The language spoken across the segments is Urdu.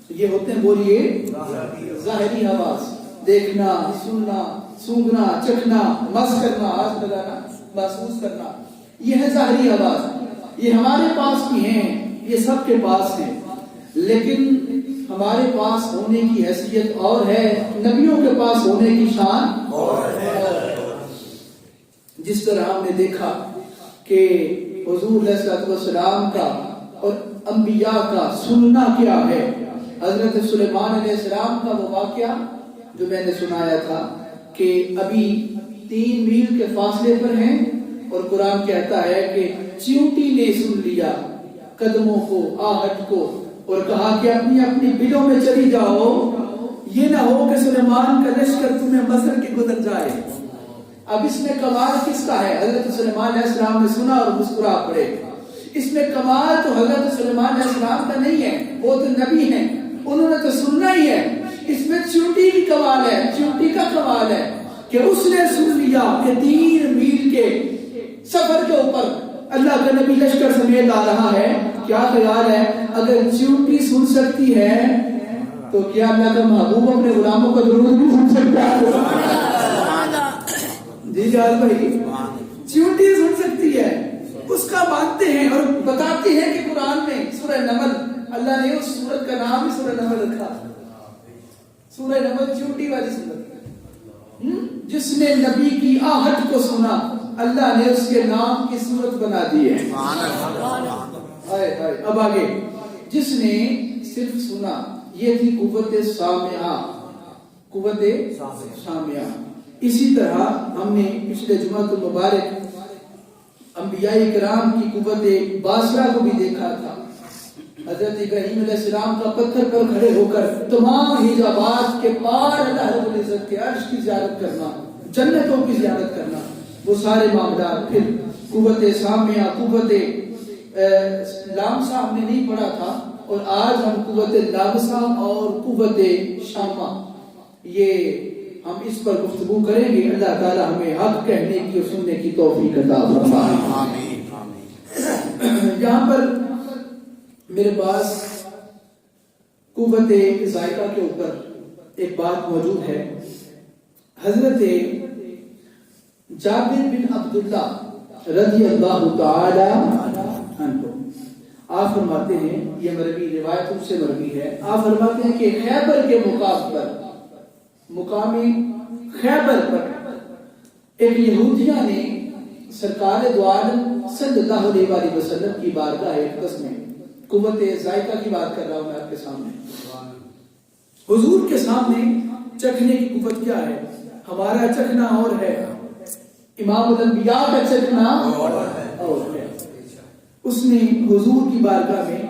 یہ ہوتے ہیں بولیے ظاہری حواس، دیکھنا، سننا، سونگنا، چکھنا، مس کرنا، ہاتھ لگانا، محسوس کرنا، یہ ہے ظاہری حواس. یہ ہمارے پاس بھی ہیں، یہ سب کے پاس ہیں، لیکن ہمارے پاس ہونے کی حیثیت اور ہے، نبیوں کے پاس ہونے کی شان اور ہے. جس طرح ہم نے دیکھا کہ حضور علیہ السلام کا اور انبیاء کا سننا کیا ہے. حضرت سلیمان علیہ السلام کا وہ واقعہ جو میں نے سنایا تھا کہ ابھی 3 میل کے فاصلے پر ہیں اور قرآن کہتا ہے کہ چیونٹی نے سن لیا قدموں کو، آہٹ کو، اور کہا کہ اپنی اپنی بلوں میں چلی جاؤ، یہ نہ ہو کہ سلیمان کا لشکر تمہیں مصر کے گزر جائے. اب اس میں کمال کس کا ہے؟ حضرت سلیمان علیہ السلام نے سنا اور مسکرا پڑے. اس میں کمال تو حضرت سلیمان علیہ السلام کا نہیں ہے، وہ تو نبی ہیں، انہوں نے تو سننا ہی ہے. اس میں چیونٹی کی کمال ہے، چیونٹی کا کمال ہے کہ اس نے سن لیا کہ 3 میل کے سفر کے اوپر اللہ کا نبی لشکر سمیت آ رہا ہے. کیا خیال ہے اگر چیونٹی سن سکتی ہے تو کیا اللہ کا محبوب اپنے غلاموں کا درود بھی سن سکتا ہے؟ جی جال بھائی، چیونٹی سن سکتی ہے، اس کا مانتے ہیں اور بتاتے ہیں کہ قرآن میں سورہ نمل، اللہ نے اس سورت کا نام ہی سورہ نمل رکھا. سورہ نمل چیونٹی والی سورت. جس نے نبی کی آہٹ کو سنا اللہ نے اس کے نام کی سورت بنا دی ہے. اب آگے، جس نے صرف سنا، یہ تھی قوت سامعہ، قوت سامعہ. اسی طرح ہم نے پچھلے جمعہ المبارک انبیاء کرام کی قوت باصرہ کو بھی دیکھا تھا. حضرت ابراہیم علیہ السلام کا پتھر پر کھڑے ہو کر تمام حجابات کے پار اللہ رب العزت کے عرش کی زیارت کرنا، جنتوں کی زیارت کرنا، وہ سارے معاملات. پھر قوت سامعہ، قوت لامسہ ہم نے نہیں پڑھا تھا، اور آج ہم قوت لامسہ اور قوت شامہ، یہ ہم اس پر گفتگو کریں گے. اللہ تعالی ہمیں حق کہنے کی اور سننے کی توفیق عطا فرمائے. آمین. یہاں پر میرے پاس قوت ذائقہ کے اوپر ایک بات موجود ہے. حضرت جابر بن عبداللہ رضی اللہ تعالی عنہ آپ فرماتے ہیں، یہ مروی روایت ان سے مروی ہے، آپ فرماتے ہیں کہ خیبر کے مقام پر، مقام خیبر پر ایک یہودیہ نے سرکار دو عالم صلی اللہ علیہ وآلہ وسلم کی بارگاہ اقدس میں، قوت ذائقہ کی بات کر رہا ہوں میں آپ کے سامنے، حضور کے سامنے چکھنے کی قوت کیا ہے؟ ہمارا چکھنا اور ہے، امام الانبیاء کا چکھنا اور ہے. اس نے حضور کی بارگاہ میں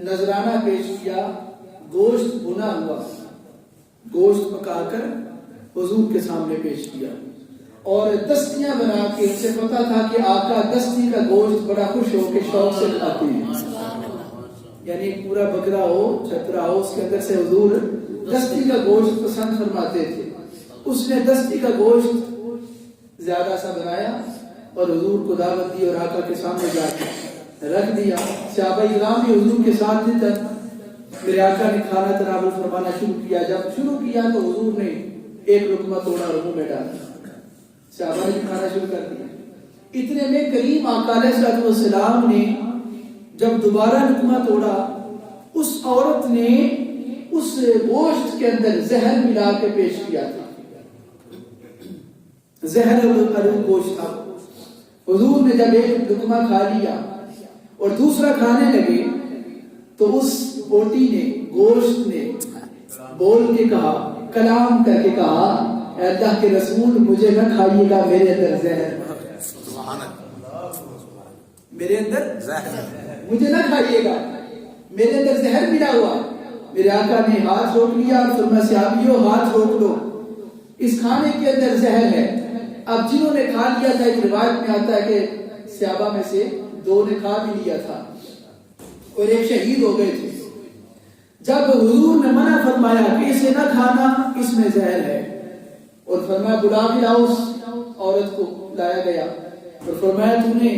نذرانہ پیش کیا، گوشت بنا ہوا، گوشت پکا کر حضور کے سامنے پیش کیا، اور دستیاں بنا کے، اسے پتا تھا کہ آقا دستی کا گوشت بڑا خوش ہو کے شوق سے کھاتے ہیں، یعنی پورا بکرا ہو، چھترا ہو، اس کے اندر سے حضور دستی کا گوشت پسند فرماتے تھے. اس نے دستی کا گوشت زیادہ سا بنایا اور حضور کو دعوت دی اور آقا کے سامنے جا کے رکھ دیا. صحابہ کرام بھی حضور کے ساتھ تھے. میرے آقا نے کھانا تناول فرمانا شروع کیا. جب شروع کیا تو حضور نے ایک لقمہ توڑا اور منہ میں ڈالا. صحابہ نے کھانا شروع کر دیا. اتنے میں کریم آقا علیہ السلام نے جب دوبارہ لقمہ توڑا، اس عورت نے اس گوشت کے اندر زہر ملا کے پیش کیا تھا. زہر القلب گوشت تھا. حضور نے جب ایک لقمہ کھا لیا اور دوسرا کھانے لگے تو اس بوٹی نے، گوشت نے بول کے کہا، کلام کر کے کہا، اے اللہ کے رسول مجھے نہ کھائیے گا، میرے اندر زہر، میرے اندر مجھے نہ کھائیے گا، میرے اندر زہر ملا ہوا. میرے آقا نے ہاتھ روک لیا اور فرمایا صحابیوں ہاتھ روک لو، اس کھانے کے اندر زہر ہے. اب جنہوں نے کھا لیا تھا، ایک روایت میں آتا ہے کہ صحابہ میں سے 2 نے کھا بھی لیا تھا اور ایک شہید ہو گئے تھے. جب حضور نے منع فرمایا کہ اسے نہ کھانا، اس میں زہر ہے، اور فرمایا بلا کے لاؤ، اس عورت کو لایا گیا اور فرمایا تم نے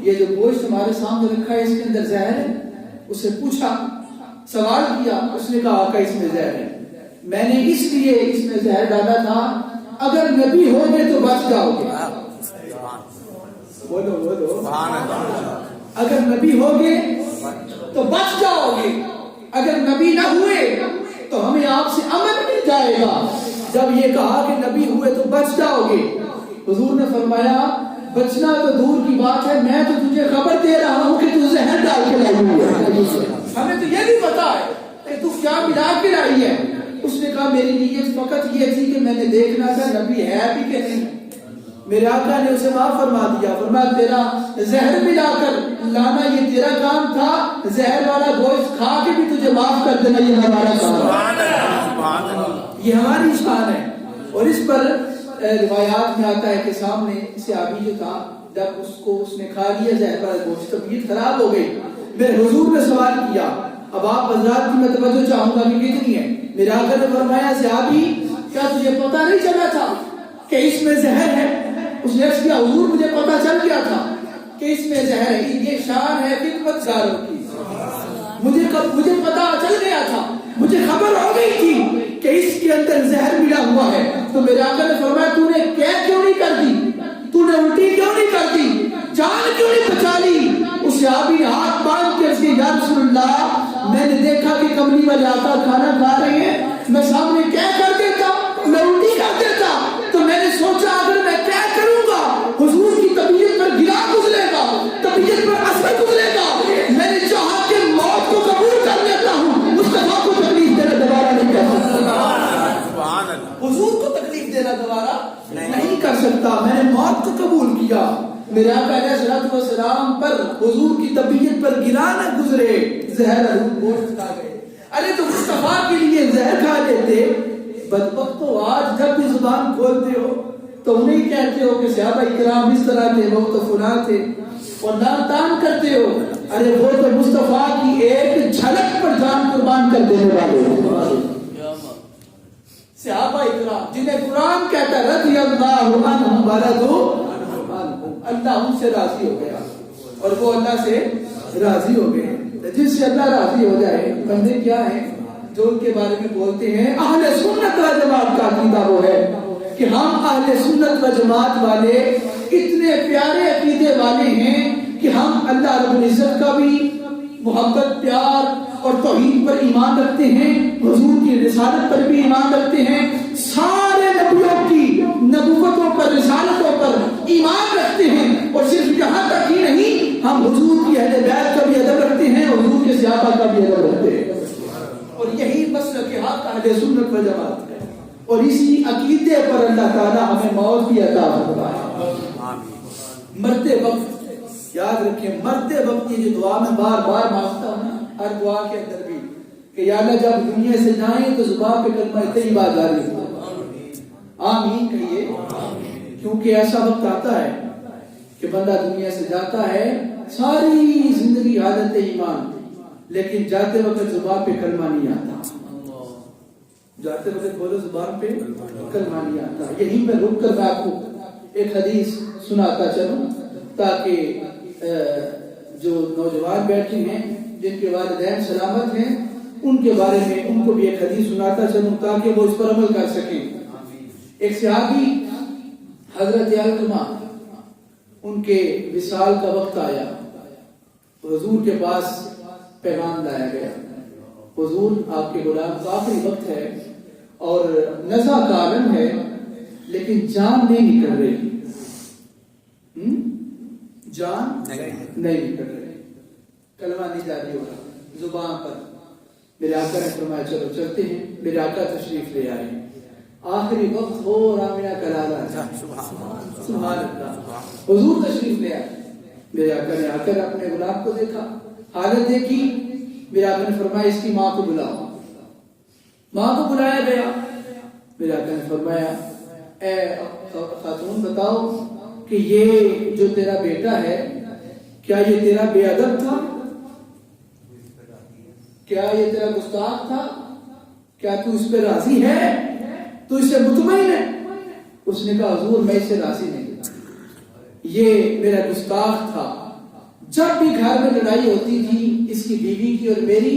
یہ جو گوشت ہمارے سامنے رکھا ہے اس کے اندر زہر ہے؟ اسے پوچھا سوال کیا، اس نے کہا آقا اس میں زہر ہے، میں نے اس لیے اس میں زہر ڈالا تھا اگر نبی ہوگے تو بچ جاؤ گے. بولو بولو، اگر نبی ہوگے تو بچ جاؤ گے، اگر نبی نہ ہوئے تو ہمیں آپ سے امن مل جائے گا. جب یہ کہا کہ نبی ہوئے تو بچ جاؤ گے، حضور نے فرمایا بچنا تو دور کی بات ہے، میں تو تجھے خبر دے رہا ہوں کہ تو زہر ڈال کے لائی ہوئی ہے، ہمیں تو یہ بھی پتا ہے کہ تو کیا ملا کے لائی ہے. اس نے کہا میری نیت فقط یہ تھی کہ میں نے دیکھنا تھا نبی ہے بھی کہ نہیں. میرے آقا نے اسے معاف فرما دیا، فرمایا تیرا زہر ملا کر لانا یہ تیرا کام تھا، زہر والا گوشت کھا کے بھی تجھے معاف کر دینا یہ ہمارا کام ہے، یہ ہماری شان ہے. اور اس پر روایات میں آتا ہے کہ سامنے صحابی جو تھا جب اس نے کھا لیا زہر والا گوشت طبیعت خراب ہو گئی. میرے حضور نے سوال کیا، اب آپ حضرات کی میں توجہ چاہوں گا کہ کتنی ہے. میرے آقا نے فرمایا صحابی کیا تجھے پتہ نہیں چلا تھا کہ اس میں زہر ہے؟ اس نے کہا حضور مجھے پتہ چل گیا تھا کہ اس میں زہر ہے. یہ شان ہے خدمت گاروں کی، مجھے پتہ چل گیا تھا، مجھے خبر ہو گئی تھی کہ اس کے اندر زہر ملا ہوا ہے. تو میرے آقا نے فرمایا تو نے کیا کیوں نہیں کر دی، تو نے الٹی کیوں نہیں کر دی، جان کیوں نہیں بچا لی؟ اس صحابی نے ہاتھ باندھ کے اس کے یا رسول اللہ میں نے دیکھا کہ کملی والے آقا کھانا کھا رہے ہیں، میں سامنے کیا کر دیتا، میں الٹی کر دیتا. تو میں نے سوچا اگر میں کیا کروں گا حضور کی طبیعت پر گرا گزرے گا، طبیعت پر اثر گزرے گا. میں نے چاہا کہ موت کو قبول کر لیتا ہوں، مصطفیٰ کو تکلیف دینا دوبارہ نہیں کر سکتا، حضور کو تکلیف دینا دوبارہ نہیں کر سکتا. میں نے موت کو قبول کیا. میرے آقا علیہ الصلوۃ والسلام پر حضور کی طبیعت پر گرا نہ گزرے، زہر گوشت کھا گئے. ارے تو مصطفیٰ کے لیے زہر کھا لیتے. بدبختو آج جب بھی زبان کھولتے ہو تو انہیں کہتے ہو کہ صحابہ اکرام اس طرح کے وہ تو فلاں تھے، اور نام تان کرتے ہو. ارے وہ تو مصطفیٰ کی ایک جھلک پر جان قربان کر دینے والے صحابہ اکرام جنہیں قرآن کہتا ہے رضی اللہ عنہم ورضوا عنہ، اللہ ان سے راضی ہو گیا اور وہ اللہ سے راضی ہو گئے. جس سے اللہ راضی ہو جائے بندے کیا ہیں جو ان کے بارے میں بولتے ہیں. اہل سنت و جماعت کا عقیدہ وہ ہے کہ ہم اہل سنت و جماعت والے اتنے پیارے عقیدے والے ہیں کہ ہم اللہ رب العزت کا بھی محبت، پیار اور توحید پر ایمان رکھتے ہیں، حضور کی رسالت پر بھی ایمان رکھتے ہیں، سارے نبیوں کی نبوتوں پر، رسالتوں پر ایمان رکھتے ہیں. اور صرف یہاں تک ہی نہیں، ہم حضور کی اہل بیت کا بھی ادب رکھتے ہیں، حضور کے صحابہ کا بھی ادب رکھتے ہیں. اور یہی مسلک حق اہل سنت و جماعت ہے. اور اسی عقیدے پر اللہ تعالیٰ ہمیں موت بھی عطا فرمائے. مرتے وقت یاد رکھیں، مرتے وقت یہ جو دعا میں بار بار مانگتا ہوں نا ہر دعا کے اندر بھی کہ یا اللہ جب دنیا سے جائیں تو زبان پہ کلمہ طیبہ جاری ہو. آمین کہیے، کیونکہ ایسا وقت آتا ہے کہ بندہ دنیا سے جاتا ہے ساری زندگی حالت ایمان، لیکن جاتے وقت زبان پہ کلمہ نہیں آتا. جاتے وقت بولو زبان پہ کلمہ نہیں آتا. یہیں پہ رک کر میں آپ کو ایک حدیث سناتا چلوں تاکہ جو نوجوان بیٹھے ہیں جن کے والدین سلامت ہیں ان کے بارے میں ان کو بھی ایک حدیث سناتا چلوں تاکہ وہ اس پر عمل کر سکیں. ایک صحابی حضرت علقمہ، ان کے وصال کا وقت آیا، حضور کے پاس پیغام لایا گیا، حضور آپ کے غلام کا آخری وقت ہے اور نزع کا عالم ہے لیکن جان نہیں نکل رہی، جان نہیں نکل رہی، کلمہ نہیں جاری ہو رہا زبان پر. میرے آقا نے فرمایا چلو چلتے ہیں. میرے آقا تشریف لے آئے، آخری وقت ہو رامینہ کلالہ، سبحان اللہ، حضور تشریف لے آئے. میرے آقا نے آ کر اپنے غلام کو دیکھا، حالت دیکھی. میرے آقا نے فرمایا اس کی ماں کو بلاؤ. ماں کو بلایا گیا. میرے آقا نے فرمایا اے خاتون بتاؤ کہ یہ جو تیرا بیٹا ہے کیا یہ تیرا بے ادب تھا، کیا یہ تیرا گستاخ تھا، کیا تو اس پہ راضی ہے، تو اس سے مطمئن ہے؟ اس نے کہا حضور میں اس سے راضی نہیں، یہ میرا گستاخ تھا. جب بھی گھر میں لڑائی ہوتی تھی اس کی بیوی کی اور میری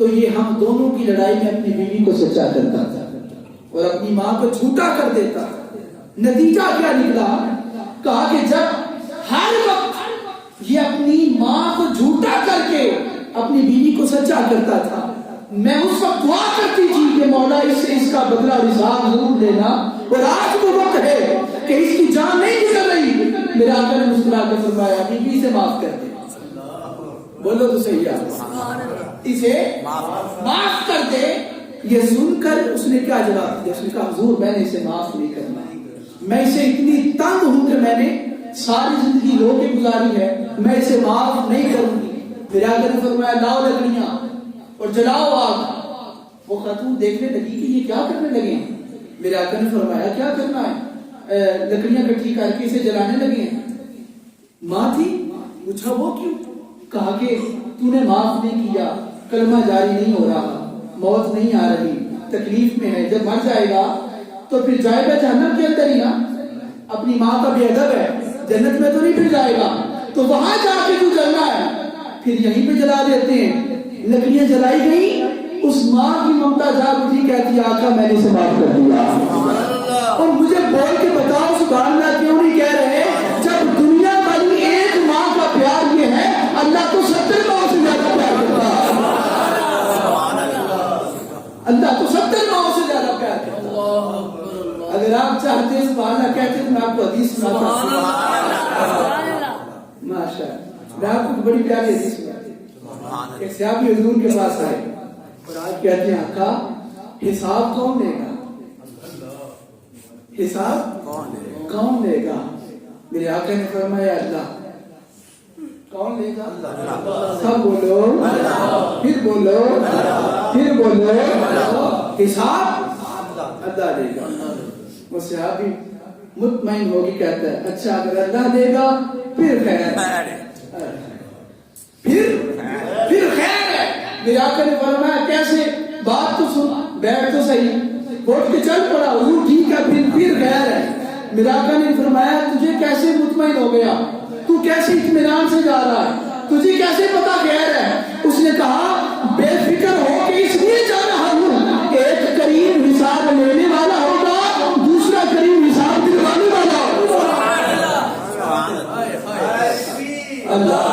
تو یہ ہم دونوں کی لڑائی میں اپنی بیوی کو سچا کرتا تھا اور اپنی ماں کو جھوٹا کر دیتا. نتیجہ کیا نکلا؟ کہا کہ جب ہر وقت یہ اپنی ماں کو جھوٹا کر کے اپنی بیوی کو سچا کرتا تھا، میں اس وقت دعا کرتی تھی کہ مولا اس سے اس کا بدلہ اور حساب ضرور لینا. اور آج وہ وقت ہے کہ اس کی جان نہیں گزر رہی. میرے آقا نے مسکرا کر فرمایا بیوی سے معاف کر دے. بولو تو صحیح ہے، اسے معاف کر دے. یہ سن کر اس نے کیا جواب دیا؟ اس نے کہا حضور میں نے اسے معاف نہیں کرنا، میں اسے اتنی تنگ ہوں کہ میں نے ساری زندگی رو کے گزاری ہے، میں اسے معاف نہیں کروں گی. میرے آقا نے فرمایا لاؤ لکڑیاں اور جلاؤ آگ. وہ خاتون دیکھنے لگی کہ یہ کیا کرنے لگے ہیں. میرے آقا نے فرمایا کیا کرنا ہے؟ لکڑیاں اکٹھی کر کے اسے جلانے لگے ہیں. ماں تھی، پوچھا وہ کیوں؟ کہا کہ تو نے معاف نہیں کیا، کلمہ جاری نہیں ہو رہا، موت نہیں آ رہی، تکلیف میں ہے، جب مر جائے گا تو پھر جائے گا جہنم کے اندر ہی نا. اپنی ماں کا بے ادب ہے، جنت میں تو نہیں پھر جائے گا، تو وہاں جا کے تو جلنا ہے. پھر یہیں پہ جلا دیتے ہیں. لکڑیاں جلائی گئی، اس ماں کی ممتا جاگ اٹھی، کہتی آقا میں نے اسے معاف کر دیا. اور مجھے بول کے بتاؤ سبحان اللہ کیوں نہیں کہہ رہے؟ جب دنیا والی ایک ماں کا پیار یہ ہے، اللہ تو 70 ماں سے زیادہ پیار کرتا ہے. اللہ تو 70 ماں سے زیادہ پیار کرتا ہے. اگر آپ چاہتے ہیں سبحان اللہ کہتے تو میں آپ کو حدیث سناتا ہوں. ماشاءاللہ میں آپ کو بڑی پیاری حدیث سناتی ہوں. ایک صحابی حضور کے پاس آئے اور آج کہتے ہیں آقا حساب کون لے گا؟ حساب کون لے گا؟ میرے آقا نے فرمایا اللہ. کون لے گا؟ سب بولو، پھر بولو، پھر بولو. حساب اللہ لے گا. وہ صحابی مطمئن ہوگی کہتا ہے اچھا اگر اللہ دے گا پھر خیر ہے، پھر خیر ہے. میرے آقا نے فرمایا کیسے؟ بات تو سن، بیٹھ تو صحیح. اٹھ کے چل پڑا. حضور ٹھیک ہے پھر خیر ہے. میرے آقا نے فرمایا تجھے کیسے مطمئن ہو گیا؟ تو کیسے اطمینان سے جا رہا ہے؟ تجھے کیسے پتا خیر ہے؟ اس نے کہا بے فکر ہو کے اس لیے جا رہا ہوں، ایک کریم حساب لینے والا ہوگا، دوسرا کریم حساب دلوانے والا ہوگا. اللہ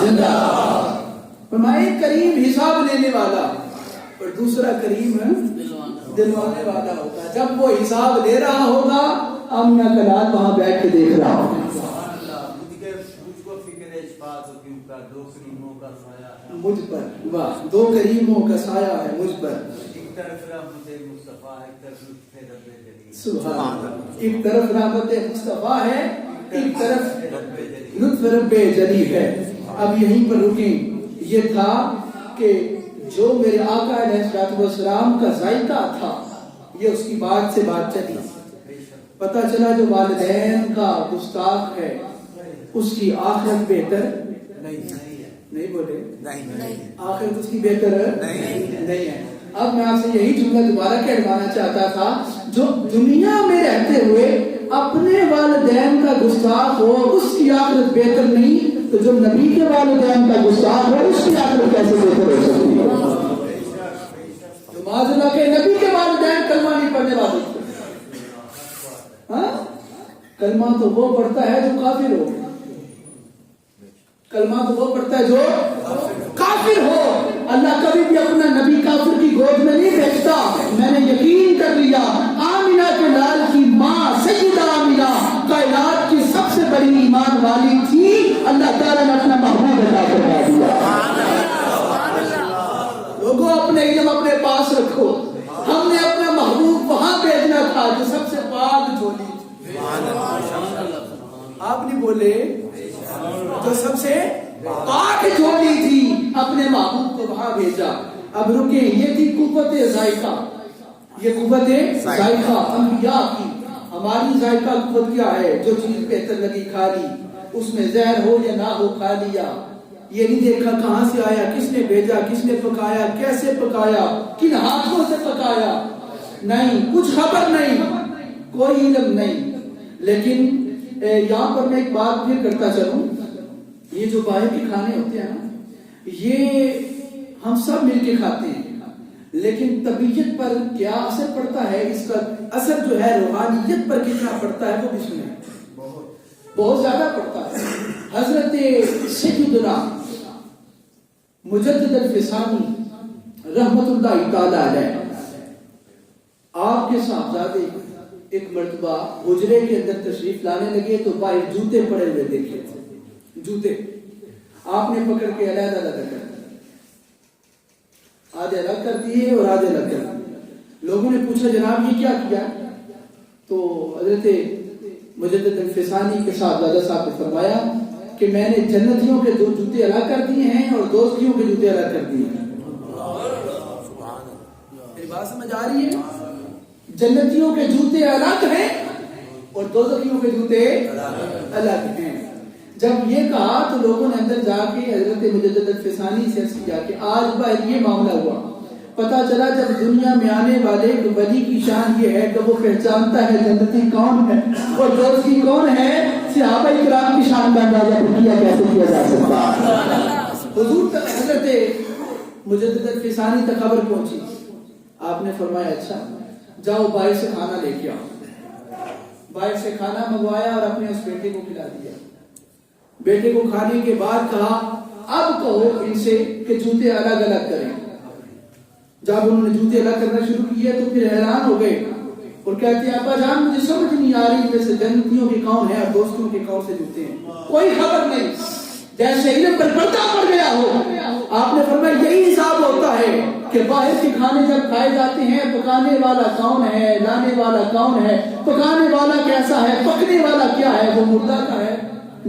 زندہ فرمائے کریم حساب لینے والا اور دوسرا کریم دلوانے والا ہوگا. جب وہ حساب لے رہا ہوگا آمنہ کا لال وہاں بیٹھ کے دیکھ رہا ہوگا. مجھ پر واہ، 2 کریموں کا سایہ ہے مجھ پر. سبحان اللہ. ایک طرف رحمت مصطفیٰ ہے، ایک طرف لطف رب جلی ہے. اب یہیں پر رکیں. یہ تھا کہ جو میرے آقا علیہ السلام کا ذائقہ تھا یہ اس کی بات سے بات چلی. پتہ چلا جو والدین کا گستاخ ہے اس کی آخرت بہتر نہیں بولے، آخرت اس کی بہتر نہیں ہے. اب میں آپ سے یہی جملہ دوبارہ کہلوانا چاہتا تھا، جو دنیا میں رہتے ہوئے اپنے والدین کا گستاخ ہو اس کی آخرت بہتر نہیں، تو جو نبی کے والدین کا گستاخ ہو اس کی آخرت کیسے بہتر ہو سکتی ہے؟ تو معاذ اللہ کے نبی کے والدین کلمہ نہیں پڑھنے والے تھے. ہاں کلمہ تو وہ پڑھتا ہے جو کافر ہو. کلمہ تو وہ پڑھتا ہے جو کافر ہو. اللہ کبھی بھی اپنا نبی کافر کی گود میں نہیں بھیجتا. میں نے یقین کر لیا آمینہ کے لال کی ماں سیدہ آمینہ کائنات کی سب سے بڑی ایمان والی تھی. اللہ تعالیٰ نے اپنا محبوب عطا فرما دیا. لوگوں اپنے علم اپنے پاس رکھو. ہم نے اپنا محبوب وہاں بھیجنا تھا جو سب سے پاک جھولی تھی. آپ نہیں بولے جو سب سے پاک جھولی تھی اپنے محبوب کو وہاں بھیجا. اب رکیں. یہ تھی قوت ذائقہ. یہ قوت ذائقہ انبیاء کی. ہماری ذائقہ قوت کیا ہے؟ جو چیز بہتر لگی کھا لی، اس میں زہر ہو یا نہ ہو کھا لیا. یہ نہیں دیکھا کہاں سے آیا، کس نے بھیجا، کس نے پکایا، کیسے پکایا، کن ہاتھوں سے پکایا. نہیں، کچھ خبر نہیں، کوئی علم نہیں. لیکن یہاں پر میں ایک بات پھر کرتا چلوں. یہ جو باہر کے کھانے ہوتے ہیں نا، یہ ہم سب مل کے کھاتے ہیں، لیکن طبیعت پر کیا اثر پڑتا ہے، اس کا اثر جو ہے روحانیت پر کتنا پڑتا ہے وہ بھی سنیں، بہت زیادہ پڑتا ہے۔ حضرت سیدنا مجدد الفسانی رحمت اللہ تعالی علیہ، آپ کے صاحبزادے ایک مرتبہ حجرے کے اندر تشریف لانے لگے تو باہر جوتے پڑے ہوئے دیکھے تھے، جوتے آپ نے پکڑ کے علیحدہ علیحدہ کر دیے، آدھے الگ کر دیے اور آدھے الگ کر دیے۔ لوگوں نے پوچھا جناب یہ کیا کیا؟ تو حضرت مجدد الفسانی کے صاحبزادہ صاحب نے فرمایا کہ میں نے جنتیوں کے 2 جوتے الگ کر دیے ہیں اور دوزخیوں کے جوتے الگ کر دیے ہیں۔ میری بات سمجھ آ رہی ہے؟ جنتیوں کے جوتے الگ ہیں اور دوزخیوں کے جوتے الگ ہیں۔ جب یہ کہا تو لوگوں نے اندر جا کے حضرت مجدد الفسانی سے عرض کیا کہ آج باہر یہ معاملہ ہوا، پتا چلا جب دنیا میں آنے والے ولی کی شان یہ ہے کہ وہ پہچانتا ہے جنتی کون ہے اور دوزخی کون ہے، صحابہ کرام کی شان کا اندازہ کیسے کیا جا سکتا ہے۔ حضور تک حضرت مجدد الفسانی تک خبر پہنچی، آپ نے فرمایا اچھا جاؤ باہر سے کھانا لے کے آؤ۔ باہر سے کھانا منگوایا اور اپنے اس بیٹے کو کھلا دیا۔ بیٹے کو کھانے کے بعد کہا اب کہو ان سے کہ جوتے الگ الگ کریں۔ جب انہوں نے جوتے الگ کرنا شروع کیے تو پھر حیران ہو گئے اور کہتے ہیں ابا جان مجھے سمجھ نہیں آ رہی جیسے جنتیوں کے کون ہے اور دوستوں کے کون سے جوتے ہیں، کوئی خبر نہیں، جیسے علم پر پردہ پڑ گیا ہو۔ آپ نے فرمایا یہی حساب ہوتا ہے کہ باہر کے کھانے جب کھائے جاتے ہیں پکانے والا کون ہے، لانے والا کون ہے، پکانے والا کیسا ہے، پکنے والا کیا ہے، وہ مردہ کا ہے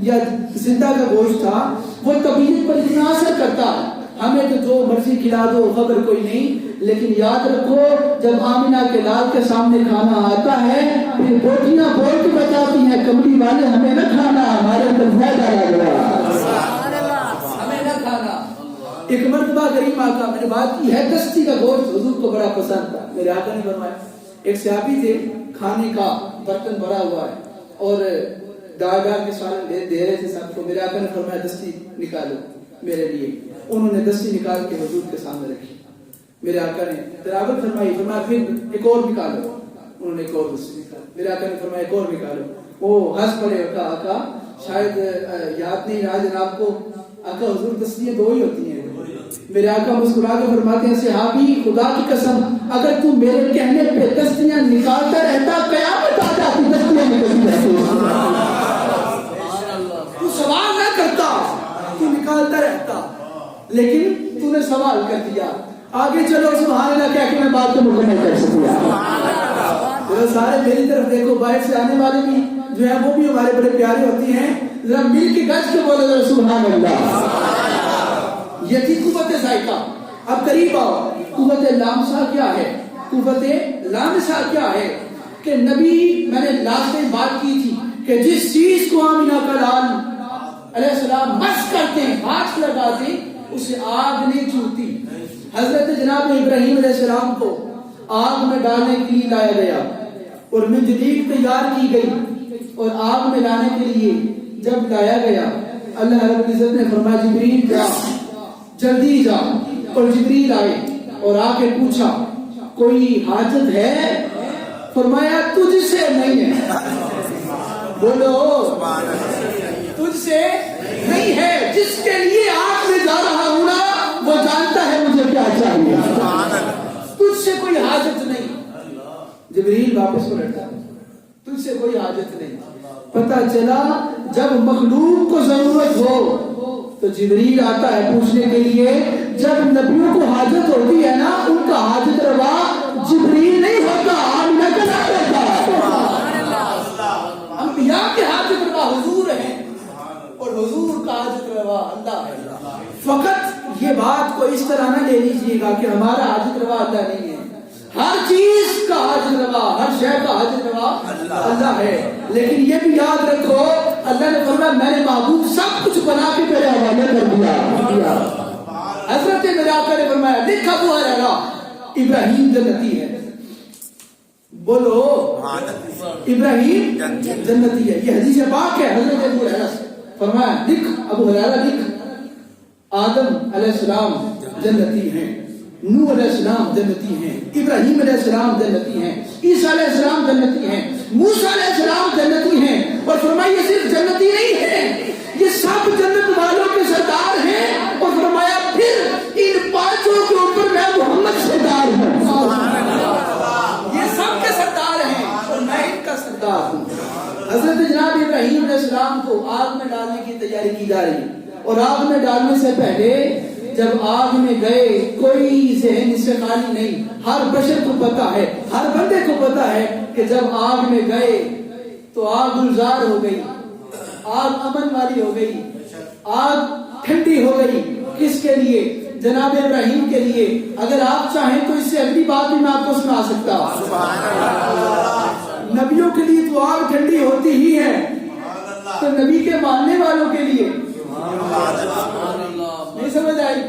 یا زندہ کا گوشت تھا، وہ طبیعت پر اتنا اثر کرتا ہے۔ ہمیں تو جو مرضی کھلا دو خبر کوئی نہیں، لیکن یاد رکھو جب آمنہ کے لال کے سامنے کھانا آتا ہے پھر بوٹیاں بول کے بتاتی ہیں کملی والے ہمیں نہ کھانا، ہمارے اندر فائدہ لگ رہا، ہمیں نہ کھانا۔ ایک مرتبہ غریب آقا میں نے بات کی ہے، دستی کا گوشت حضور کو بڑا پسند تھا، میرے آقا نے فرمایا ایک صحابی تھے، کھانے کا برتن بھرا ہوا ہے اور ڈال ڈال کے سارے دے رہے تھے سب کو، میرے آقا نے فرمایا دستی نکالو میرے لیے۔ انہوں نے دستی نکال کے حضور کے سامنے رکھی، میرے آقا نے تلاوت فرمائی، فرمایا پھر ایک اور نکالو، انہوں نے ایک اور دستی نکالی، میرے آقا نے فرمایا ایک اور نکالو، وہ ہنس پڑے، آقا شاید یاد نہیں رہا جناب کو، آقا حضور دستیاں 2 ہی ہوتی ہیں۔ میرے آقا مسکرا کے فرماتے ہیں صحابی خدا کی قسم اگر تم میرے کہنے پہ دستیاں نکالتا رہتا قیامت آ جاتی، دستیاں نکلتی رہتی، تو سوال نہ کرتا، تو نکالتا رہتا، لیکن تو نے سوال کر دیا۔ آگے چلو سبحان اللہ کہہ کے میں بات کو مکمل کر سکیا۔ سارے میری طرف دیکھو، باہر سے آنے والے بھی جو ہے وہ بھی ہمارے بڑے پیارے ہوتی ہیں، ذرا مل کے گج کے بولے ذرا سبحان اللہ۔ یہ تھی قوت ذائقہ۔ اب قریب آؤ، قوت لامسہ کیا ہے؟ قوت لامسہ کیا ہے کہ نبی، میں نے لاسٹ میں بات کی تھی کہ جس چیز کو آمنہ کا لال علیہ السلام مس کرتے ہیں، ہاتھ لگاتے، اسے آگ نہیں چھوتی۔ حضرت جناب ابراہیم علیہ السلام کو آگ میں ڈالنے کے لیے لایا گیا اور منجنیق تیار کی گئی اور آگ میں لانے کے لیے جب لایا گیا اللہ رب العزت نے فرمایا جبریل جا، جلدی جا، اور جبریل آئے اور آ کے پوچھا کوئی حاجت ہے؟ فرمایا تجھ سے نہیں ہے، بولو تجھ سے نہیں ہے، جس کے لیے آگ میں جا رہا ہوں نا وہ جانتا ہے مجھے کیا چاہیے، تجھ سے کوئی حاجت نہیں۔ جبریل واپس پلٹا، تجھ سے کوئی حاجت نہیں۔ پتہ چلا جب مخلوق کو ضرورت ہو تو جبریل آتا ہے پوچھنے کے لیے، جب نبیوں کو حاجت ہوتی ہے نا ان کا حاجت روا جبریل نہیں ہوتا، آمنہ کا نام ہوتا ہے۔ انبیاء کے حاجت روا حضور ہیں اور حضور کا حاجت روا اللہ ہے۔ فقط یہ بات کو اس طرح نہ لے لیجئے گا کہ ہمارا حاجت روا اللہ نہیں ہے، ہر چیز کا حاجت روا، ہر شے کا حاجت روا اللہ ہے، لیکن یہ بھی یاد رکھو اللہ نے فرمایا میں نے محبوب سب کچھ بنا کے تیرے حوالے کر دیا۔ حضرت میرے آقا نے فرمایا لکھا ہوا ہے ابراہیم جنتی ہے، بولو ابراہیم جنتی ہے، یہ حدیث پاک ہے حضرت ابو ہریرہ سے۔ فرمایا لکھ ابو ہریرہ لکھ، آدم علیہ السلام جنتی ہیں، نوح علیہ السلام جنتی ہیں، ابراہیم علیہ السلام جنتی ہیں، عیسیٰ علیہ السلام جنتی ہیں، موسیٰ علیہ السلام جنتی ہیں. اور فرمایا یہ صرف جنتی نہیں ہے، یہ سب جنت والوں کے سردار ہیں. اور فرمایا پھر ان پانچوں کے اوپر میں محمد سردار ہوں. یہ سب کے سردار ہیں اور میں ان کا سردار ہوں. حضرت جناب ابراہیم علیہ السلام کو آگ میں ڈالنے کی تیاری کی جا رہی ہے، اور آگ میں ڈالنے سے پہلے جب آگ میں گئے کوئی ذہن اس سے خالی نہیں. ہر بشر کو پتا ہے، ہر بندے کو پتا ہے کہ جب آگ میں گئے تو آگ گلزار ہو گئی، آگ امن والی ہو گئی، آگ ٹھنڈی ہو گئی. کس کے لیے؟ جناب ابراہیم کے لیے. اگر آپ چاہیں تو اس سے اگلی بات بھی میں آپ کو سنا سکتا ہوں. نبیوں کے لیے تو آگ ٹھنڈی ہوتی ہی ہے، تو نبی کے ماننے والوں کے لیے نہیں سمجھ آئی؟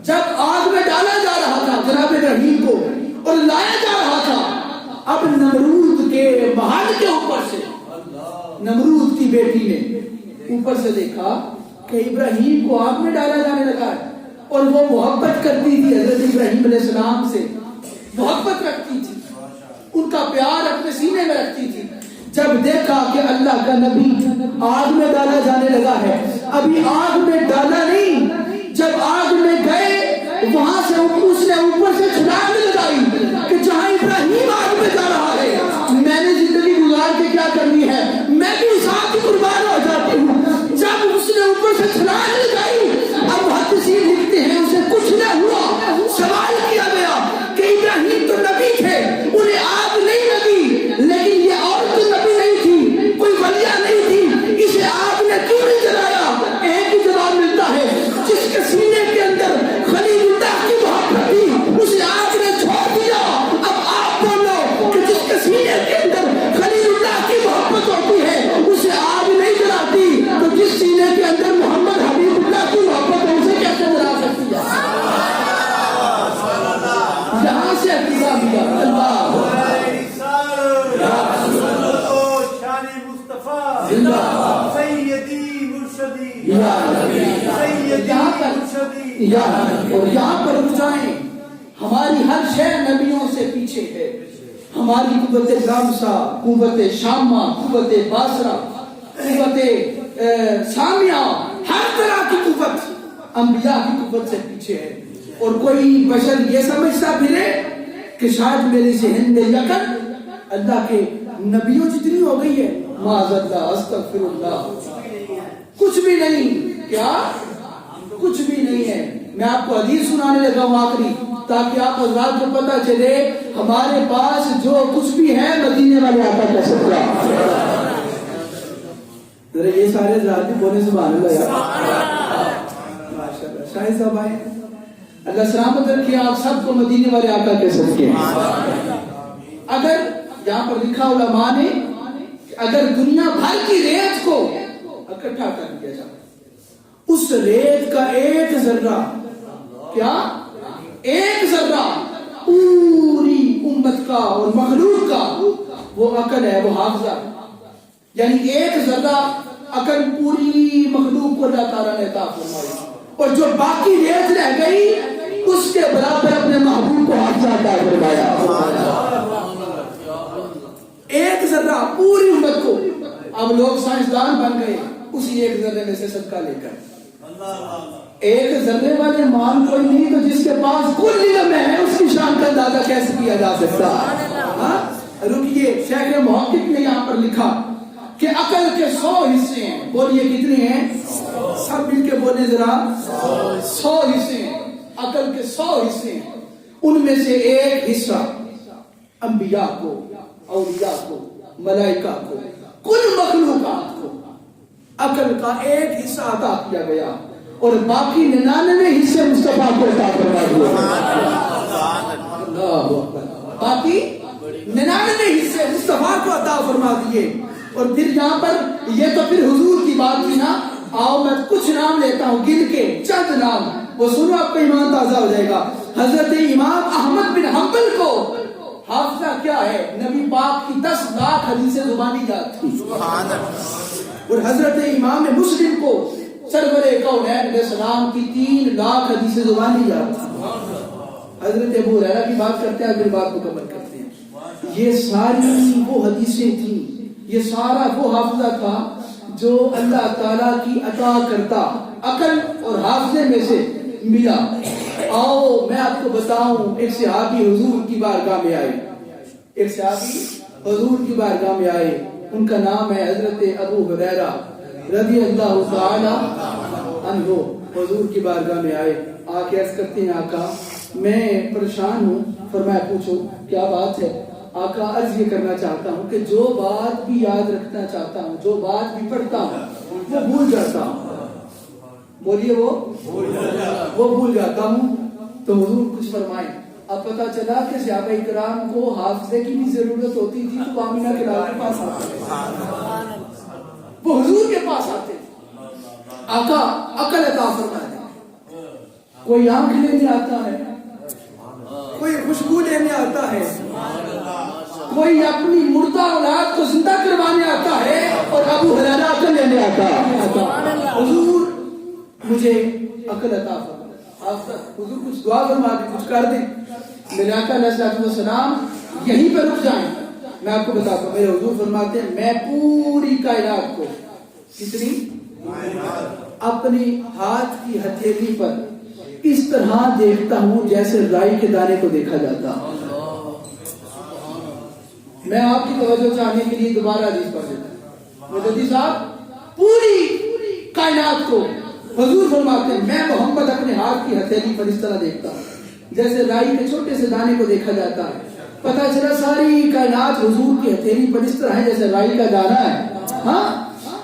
جب آگ میں ڈالا جا رہا تھا جناب ابراہیم کو اور لایا جا رہا تھا، اب نمرود کے محل کے اوپر سے نمرود کی بیٹی نے اوپر سے دیکھا کہ ابراہیم کو آگ میں ڈالا جانے لگا ہے، اور وہ محبت کرتی تھی حضرت ابراہیم علیہ السلام سے، محبت رکھتی تھی، ان کا پیار اپنے سینے میں رکھتی تھی. جب دیکھا کہ اللہ کا نبی آگ میں ڈالا جانے لگا ہے، ابھی آگ میں ڈالا نہیں، جب آگ میں گئے وہاں سے اس نے اوپر سے چھلانگ لگائی کہ جہاں ابراہیم آگ میں جا رہا ہے میں نے زندگی گزار کے کیا کرنی ہے، میں بھی اس آگ کی قربان ہو جاتی ہوں. جب اس نے اوپر سے چھلانگ لگائی، اب محدثین لکھتے ہیں اسے کچھ نہ ہوا. سوال کیا گیا کہ ابراہیم تو نبی تھے، انہیں آگ نہیں لگی، لیکن یہ عورت نبی نہیں تھی، کوئی ولیہ نہیں تھی، اسے آگ نے کیوں نہیں جلایا؟ ایک ہی جواب ملتا ہے، جس کے سینے کے اندر خلیل اللہ کی محبت تھی اسے آگ نے چھوڑ دیا. اب آپ بولو کہ جس کے سینے کے اندر خلیل اللہ کی محبت ہوتی ہے اسے آگ نہیں جلاتی، تو جس سینے کے اندر محمد حبیب اللہ کی محبت ہے اسے کیسے جلا سکتی ہے؟ یہاں سے عقیدہ ملا. اللہ اور یہاں پر رجائیں ہماری ہر شے نبیوں سے پیچھے ہے. ہماری قوت رامسا، قوت شامہ، قوت باسرہ، قوت سامیہ، ہر طرح کی قوت انبیاء کی قوت سے پیچھے ہے. اور کوئی بشر یہ سمجھتا پھرے کہ شاید میری ذہن میں یقین اللہ کے نبیوں جتنی ہو گئی ہے، معاذ اللہ، استغفر اللہ، کچھ بھی نہیں. کیا کچھ بھی نہیں ہے. میں آپ کو حدیث سنانے لگا ہوں آخری، تاکہ آپ حضرات کو پتہ چلے ہمارے پاس جو کچھ بھی ہے مدینے والے آقا کا صدقہ. ذرا یہ سارے حضرات بولے سبحان اللہ یار. ماشاءاللہ شاہد صاحب آئے، اللہ سلامت رکھے آپ سب کو مدینے والے آقا کے صدقے. اگر یہاں پر لکھا علماء نے کہ اگر دنیا بھر کی ریت کو اکٹھا کر دیا جائے، اس ریت کا ایک ذرہ، کیا ایک ذرہ پوری امت کا اور مخلوق کا وہ عقل ہے، وہ حافظہ، یعنی ایک ذرہ عقل پوری مخلوق کو اللہ تعالیٰ نے عطا فرمائی، اور جو باقی ریت رہ گئی اس کے برابر اپنے محبوب کو حافظہ عطا فرمایا. ایک ذرہ پوری امت کو. اب لوگ سائنسدان بن گئے اسی ایک ذرے میں سے صدقہ لے کر. ایک ذرے والے مان کوئی نہیں، تو جس کے پاس کل علم ہے اس کی شان کا اندازہ کیسے کیا جا سکتا؟ رکیے، شیخ محقق نے یہاں پر لکھا کہ عقل کے 100 حصے ہیں. بولیے کتنے ہیں؟ سب مل کے بولے ذرا. 100 حصے ہیں. عقل کے 100 حصے ہیں. ان میں سے ایک حصہ انبیاء کو، اولیاء کو، ملائکہ کو، کل مخلوقات کو عقل کا ایک حصہ عطا کیا گیا، اور باقی 99 حصے مصطفیٰ کو عطا فرما دیا. اللہ اکبر. باقی 99 حصے مصطفیٰ کو عطا فرما دیے. اور پھر یہاں پر یہ تو پھر حضور کی بات تھی نا. آؤ میں کچھ نام لیتا ہوں گن کے، چند نام، وہ سنو آپ کا ایمان تازہ ہو جائے گا. حضرت امام احمد بن حنبل کو حافظہ کیا ہے؟ نبی پاک کی 10 لاکھ حدیثیں زبانی یاد تھی. اور حضرت امام مسلم کو سرور کونین علیہ السلام کی 3 لاکھ حدیث زبانی یاد تھی. حضرت ابو ہریرہ کی بات کرتے ہیں، پھر بات مکمل کرتے ہیں. یہ ساری وہ حدیثیں تھیں، یہ سارا وہ حافظہ تھا جو اللہ تعالیٰ کی عطا کرتا عقل اور حافظے میں سے ملا. آؤ میں آپ کو بتاؤں، ایک صحابی حضور کی بارگاہ میں آئے، ایک صحابی حضور کی بارگاہ میں آئے، ان کا نام ہے حضرت ابو ہریرہ رضی اللہ تعالی عنہ. حضور کی بارگاہ میں آئے، آ کے عرض کرتے ہیں آقا میں پریشان ہوں. فرمایا پوچھو کیا بات ہے؟ آقا عرض یہ کرنا چاہتا ہوں کہ جو بات بھی یاد رکھنا چاہتا ہوں، جو بات بھی پڑھتا ہوں وہ بھول جاتا ہوں. بولیے وہ بھول جاتا ہوں. تو حضور کچھ فرمائیں. اب پتا چلا کہ صحابہ کرام کو حافظے کی بھی ضرورت ہوتی تھی تو آمینہ کے لال کے پاس آتے، وہ حضور کے پاس آتے. آقا عقل عطا فرمائے. کوئی آنکھ لینے آتا ہے، کوئی خوشبو لینے آتا ہے، کوئی اپنی مردہ اولاد کو زندہ کروانے آتا ہے، اور ابو ہریرہ عقل لینے آتا ہے. حضور مجھے عقل عطا فرمائے. حضور کچھ دعا فرما دیں، کچھ کر دیں. میرے آقا علیہ الصلوۃ والسلام یہیں پہ رک جائیں. میں آپ کو بتاتا ہوں، میرے حضور فرماتے ہیں میں پوری کائنات کو کتنی اپنی ہاتھ کی ہتھیلی پر اس طرح دیکھتا ہوں جیسے رائی کے دانے کو دیکھا جاتا. میں آپ کی توجہ چاہنے کے لیے دوبارہ حدیث پڑھ دیتا ہوں. مجدد صاحب پوری کائنات کو حضور فرماتے ہیں میں محمد اپنے ہاتھ کی ہتھیلی پر اس طرح دیکھتا ہوں جیسے رائی کے چھوٹے سے دانے کو دیکھا جاتا ہے. پتہ چلا ساری کائنات حضور کی ہتھیلی پر اس طرح ہے جیسے رائی کا دانہ ہے. ہاں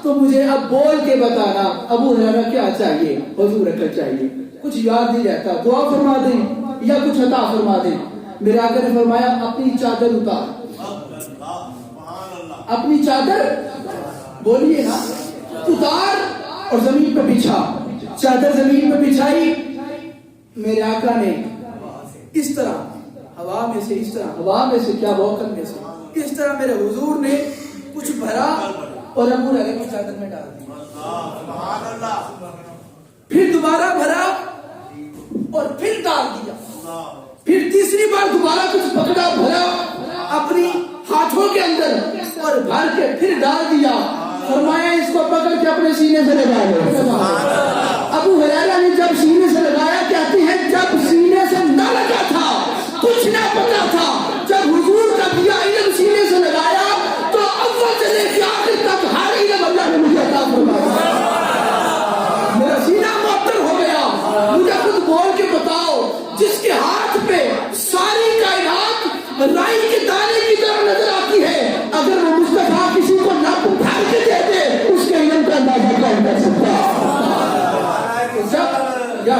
تو مجھے اب بول کے بتانا ابو ہریرہ کیا چاہیے؟ حضور عقل چاہیے. کچھ یاد نہیں رہتا، دعا فرما دیں یا کچھ عطا فرما دیں. میرے آقا نے فرمایا اپنی چادر اتار. اپنی چادر بولیے نا، اتار اور زمین پہ بچھا. چادر زمین پہ بچھائی. میرے آقا نے اس طرح ہوا میں سے، اس طرح ہوا میں سے کیا بوکن میں سے اس طرح میرے حضور نے کچھ بھرا اور ابو ہریرہ کی چادر میں ڈال دیا. پھر دوبارہ بھرا اور پھر ڈال دیا. پھر تیسری بار دوبارہ کچھ پکڑا، بھرا اپنی ہاتھوں کے اندر اور بھر کے پھر ڈال دیا. فرمایا اس کو پکڑ کے اپنے سینے سے لگا لو. ابو ہریرہ نے جب سینے سے لگایا، کہتے ہیں جب سینے سے نہ لگا تھا کچھ نہ پتا تھا، جب حضور کا دیا علم سینے سے لگایا تو اول سے لے کے آخر تک ہر علم اللہ نے مجھے عطا فرمایا. میرا سینہ معطر ہو گیا. مجھے خود بول کے بتاؤ، جس کے ہاتھ پہ ساری کائنات رائی کے دانے کی طرح نظر آتی ہے، اگر وہ مصطفیٰ کسی کو نہ اٹھا کے دے دے اس کے علم کا اندازہ کون کر سکتا؟ جب یا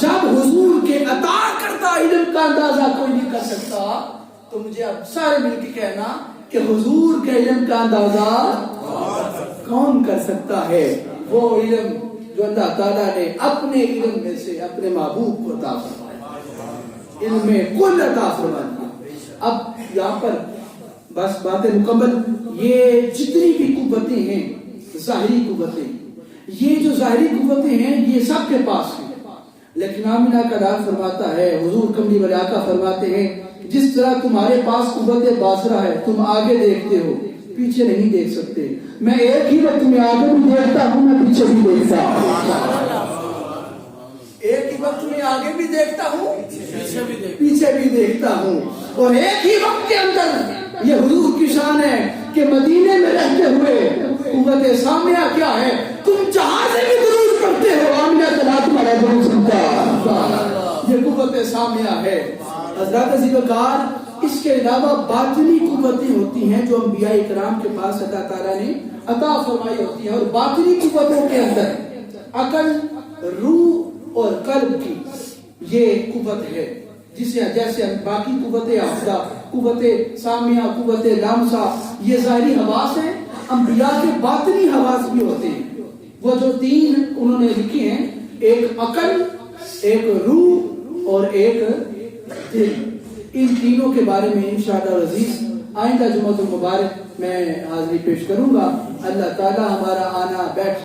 جب حضور کے عطا کردہ علم کا اندازہ کوئی نہیں کر سکتا تو مجھے اب سارے مل کے کہنا کہ حضور کے علم کا اندازہ کون کر سکتا ہے؟ وہ علم جو اللہ تعالیٰ نے اپنے علم میں سے اپنے محبوب کو عطا فرمایا، علم میں کل عطا فرما دیا. اب یہاں پر بس باتیں مکمل. یہ جتنی بھی قوتیں ہیں ظاہری قوتیں، یہ جو ظاہری قوتیں ہیں یہ سب کے پاس ہیں، لیکن آمینہ کا لال فرماتا ہے، حضور کملی والے آقا فرماتے ہیں جس طرح تمہارے پاس قوت باصرہ ہے، تم آگے دیکھتے ہو پیچھے نہیں دیکھ سکتے، میں ایک ہی وقت میں آگے بھی دیکھتا ہوں، میں پیچھے بھی دیکھتا ہوں. ایک ہی وقت میں آگے بھی دیکھتا ہوں، پیچھے بھی دیکھتا ہوں. اور ایک ہی وقت کے اندر یہ حضور کی شان ہے کہ مدینے میں رہتے ہوئے قوت سامعہ کیا ہے، تم جہاں سے بھی درود پڑھتے ہو آمینہ تلا تمہارا درود سنتا. یہ قوت سامعہ ہے. حضرات عزیز وقار، اس کے علاوہ باطنی قوتیں ہوتی ہیں جو انبیاء کرام کے پاس اللہ تعالیٰ نے عطا فرمائی ہوتی ہیں. اور باطنی قوتوں کے اندر عقل، روح اور قلب کی یہ قوت ہے، جسے جیسے باقی قوت حافظہ، قوت سامعہ، قوت لامسہ یہ ظاہری حواس ہیں، انبیاء کے باطنی حواس بھی ہوتے ہیں. وہ جو 3 انہوں نے لکھی ہیں، ایک عقل، ایک روح اور ایک دل. ان تینوں کے بارے میں انشاءاللہ العزیز آئندہ جمعۃ المبارک میں حاضری پیش کروں گا. اللہ تعالی ہمارا آنا بیٹھ